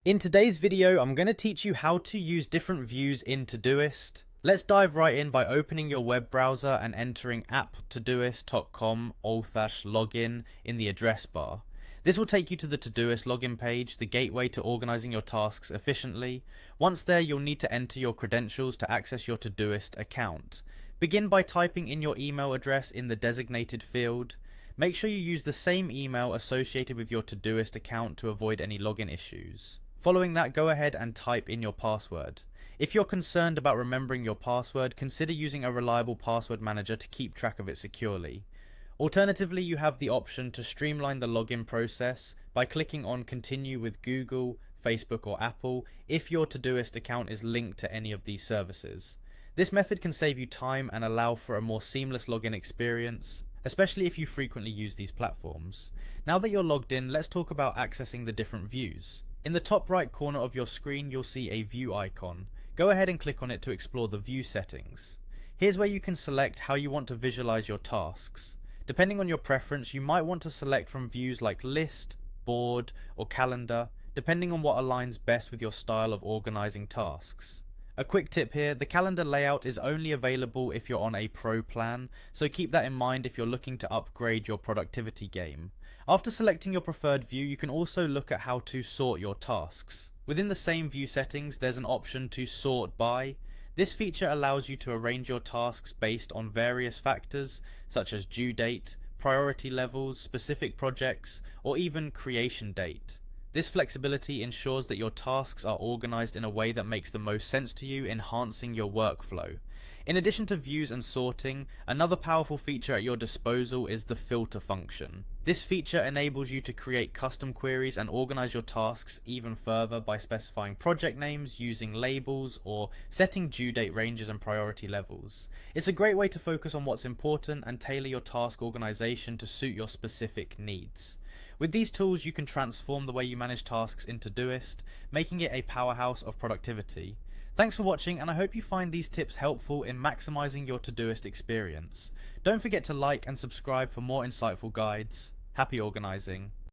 In today's video, I'm going to teach you how to use different views in Todoist. Let's dive right in by opening your web browser and entering app.todoist.com/login in the address bar. This will take you to the Todoist login page, the gateway to organizing your tasks efficiently. Once there, you'll need to enter your credentials to access your Todoist account. Begin by typing in your email address in the designated field. Make sure you use the same email associated with your Todoist account to avoid any login issues. Following that, go ahead and type in your password. If you're concerned about remembering your password, consider using a reliable password manager to keep track of it securely. Alternatively, you have the option to streamline the login process by clicking on Continue with Google, Facebook, or Apple if your Todoist account is linked to any of these services. This method can save you time and allow for a more seamless login experience, especially if you frequently use these platforms. Now that you're logged in, let's talk about accessing the different views. In the top right corner of your screen, you'll see a view icon. Go ahead and click on it to explore the view settings. Here's where you can select how you want to visualize your tasks. Depending on your preference, you might want to select from views like list, board, or calendar, depending on what aligns best with your style of organizing tasks. A quick tip here, the calendar layout is only available if you're on a pro plan, so keep that in mind if you're looking to upgrade your productivity game. After selecting your preferred view, you can also look at how to sort your tasks. Within the same view settings, there's an option to sort by. This feature allows you to arrange your tasks based on various factors, such as due date, priority levels, specific projects, or even creation date. This flexibility ensures that your tasks are organized in a way that makes the most sense to you, enhancing your workflow. In addition to views and sorting, another powerful feature at your disposal is the filter function. This feature enables you to create custom queries and organize your tasks even further by specifying project names, using labels, or setting due date ranges and priority levels. It's a great way to focus on what's important and tailor your task organization to suit your specific needs. With these tools, you can transform the way you manage tasks in Todoist, making it a powerhouse of productivity. Thanks for watching, and I hope you find these tips helpful in maximizing your Todoist experience. Don't forget to like and subscribe for more insightful guides. Happy organizing!